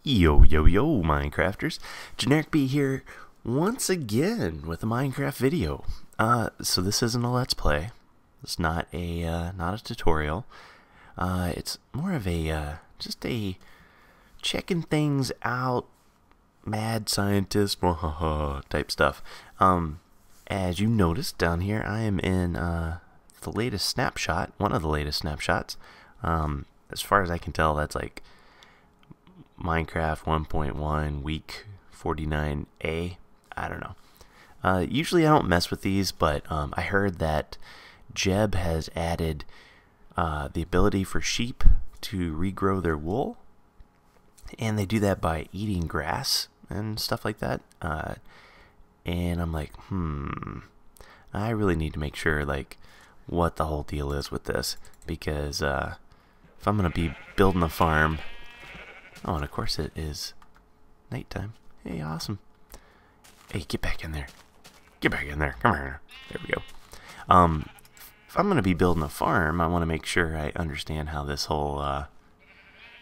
Yo, yo, yo, Minecrafters. Generic B here once again with a Minecraft video. So this isn't a Let's Play. It's not a tutorial. It's more of a, just a checking things out, mad scientist, type stuff. As you noticed down here, I am in, the latest snapshot, one of the latest snapshots. As far as I can tell, that's like Minecraft 1.1 week 49A. I don't know. Usually I don't mess with these, but I heard that Jeb has added the ability for sheep to regrow their wool, and they do that by eating grass and stuff like that. And I'm like, I really need to make sure like what the whole deal is with this, because if I'm gonna be building a farm. Oh, and of course it is nighttime. Hey, awesome. Hey, get back in there. Get back in there. Come here. There we go. If I'm going to be building a farm, I want to make sure I understand how this whole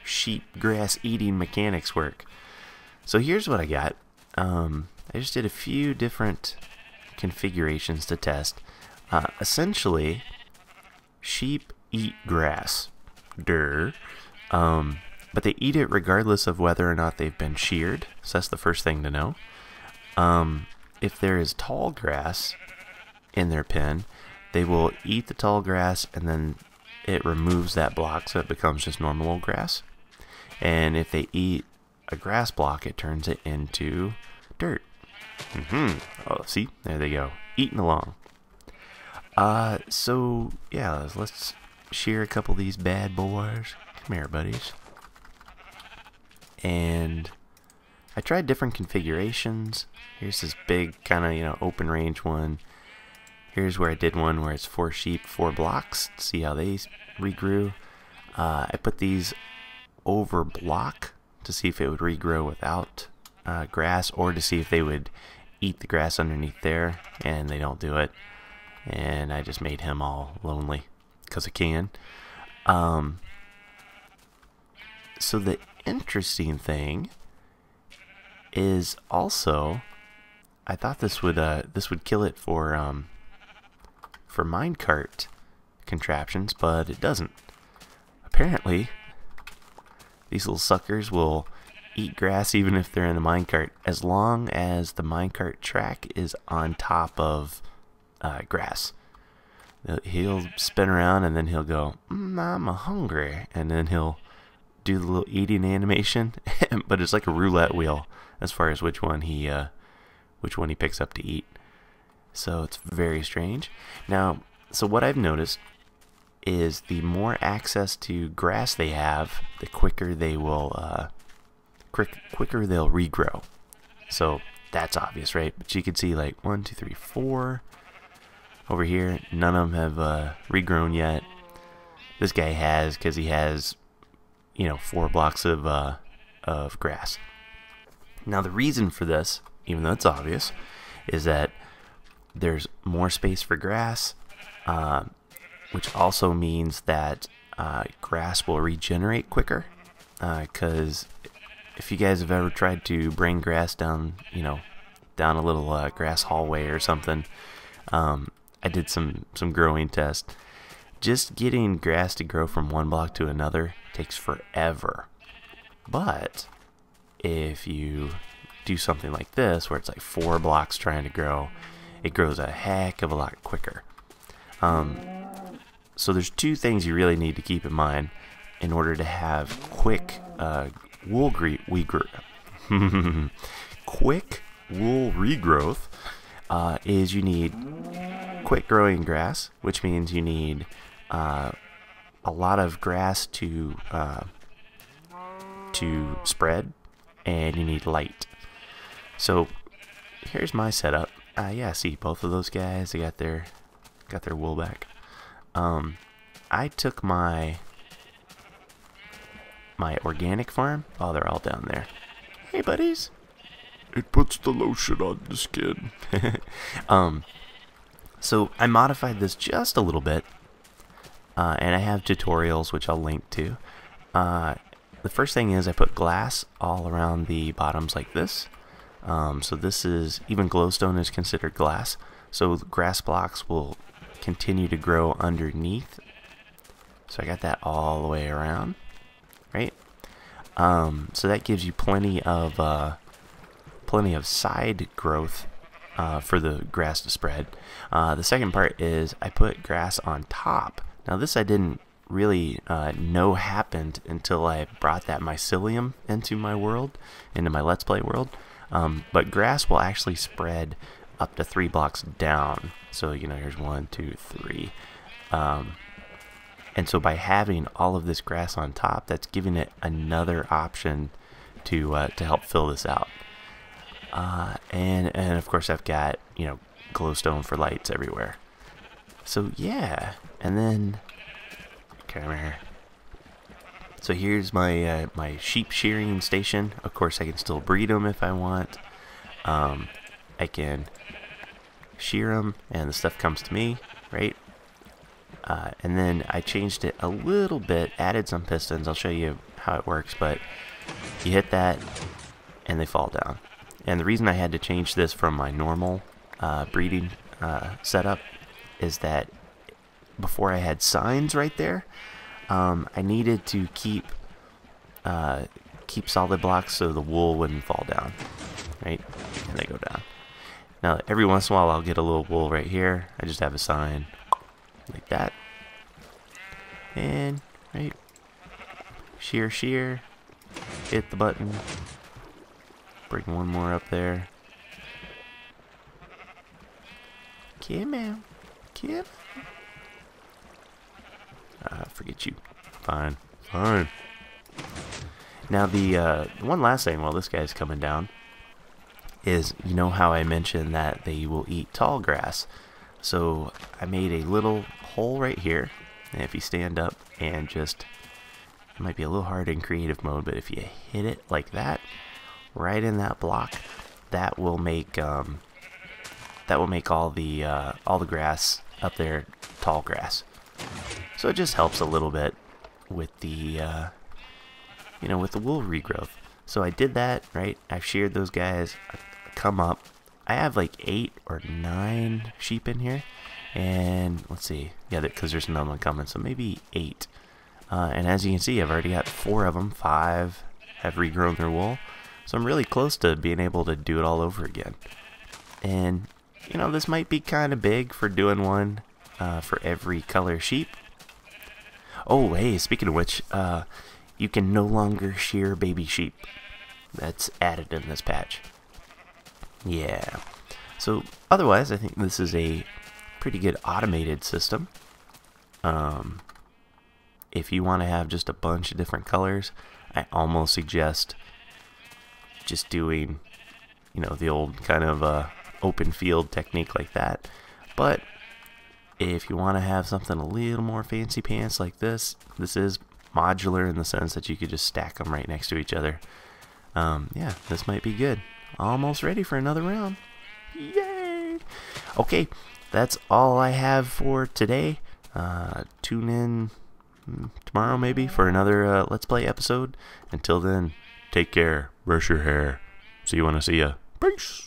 sheep grass eating mechanics work. So here's what I got. I just did a few different configurations to test. Essentially, sheep eat grass. Durr. But they eat it regardless of whether or not they've been sheared, so that's the first thing to know. If there is tall grass in their pen, they will eat the tall grass and then it removes that block so it becomes just normal old grass. And if they eat a grass block, it turns it into dirt. Oh, see? There they go. Eating along. So, yeah, let's shear a couple of these bad boys. Come here, buddies. And I tried different configurations. Here's this big kind of, open range one. Here's where I did one where it's 4 sheep, 4 blocks. See how they regrew. I put these over block to see if it would regrow without grass, or to see if they would eat the grass underneath there, and they don't do it. And I just made him all lonely because I can. So the interesting thing is also, I thought this would kill it for minecart contraptions, but it doesn't. Apparently, these little suckers will eat grass even if they're in a minecart, as long as the minecart track is on top of grass. He'll spin around and then he'll go, I'm hungry, and then he'll do the little eating animation, but it's like a roulette wheel as far as which one he picks up to eat. So it's very strange. Now, so what I've noticed is the more access to grass they have, the quicker they will quicker they'll regrow. So that's obvious, right? But you can see like 1, 2, 3, 4 over here. None of them have regrown yet. This guy has, because he has 4 blocks of grass. Now the reason for this, even though it's obvious, is that there's more space for grass, which also means that grass will regenerate quicker. Because if you guys have ever tried to bring grass down, down a little grass hallway or something, I did some growing tests. Just getting grass to grow from one block to another takes forever. But if you do something like this, where it's like 4 blocks trying to grow, it grows a heck of a lot quicker. So there's 2 things you really need to keep in mind in order to have quick wool quick wool regrowth. Is you need quick growing grass, which means you need a lot of grass to spread, and you need light. So here's my setup. Yeah, see, both of those guys, they got their wool back. I took my organic farm. Oh, they're all down there. Hey, buddies. It puts the lotion on the skin. So I modified this just a little bit, and I have tutorials which I'll link to. the first thing is I put glass all around the bottoms like this. So this is, even glowstone is considered glass. So grass blocks will continue to grow underneath. So I got that all the way around, right? So that gives you plenty of side growth for the grass to spread. The second part is I put grass on top. Now this I didn't really know happened until I brought that mycelium into my world, into my Let's Play world. But grass will actually spread up to 3 blocks down. So, you know, here's 1, 2, 3. And so by having all of this grass on top, that's giving it another option to help fill this out. And of course I've got, you know, glowstone for lights everywhere. So yeah, and then come here. So here's my my sheep shearing station. Of course I can still breed them if I want. I can shear them and the stuff comes to me, right? And then I changed it a little bit, added some pistons. I'll show you how it works, but you hit that and they fall down. And the reason I had to change this from my normal breeding setup is that before I had signs right there, I needed to keep solid blocks so the wool wouldn't fall down, right? And they go down. Now every once in a while I'll get a little wool right here. I just have a sign like that, and right, shear, hit the button, bring one more up there. Come on, come. Forget you. Fine. Now the one last thing while this guy's coming down is, you know how I mentioned that they will eat tall grass. So I made a little hole right here, and if you stand up and just, it might be a little hard in creative mode, but if you hit it like that, right in that block, that will make all the grass up there tall grass. So it just helps a little bit with the with the wool regrowth. So I did that, right? I've sheared those guys. I come up. I have like 8 or 9 sheep in here, and let's see, yeah, because there's another one coming, so maybe 8. And as you can see, I've already got 4 of them. 5 have regrown their wool, so I'm really close to being able to do it all over again. And you know, this might be kind of big for doing one for every color sheep. Oh, hey, speaking of which, you can no longer shear baby sheep. That's added in this patch. Yeah. So otherwise, I think this is a pretty good automated system. If you want to have just a bunch of different colors, I almost suggest just doing, you know, the old kind of open field technique like that. But if you want to have something a little more fancy pants like this is modular in the sense that you could just stack them right next to each other. Yeah, this might be good. Almost ready for another round. Yay! Okay, that's all I have for today. Tune in tomorrow maybe for another Let's Play episode. Until then, take care, brush your hair. See you when I see ya. Peace!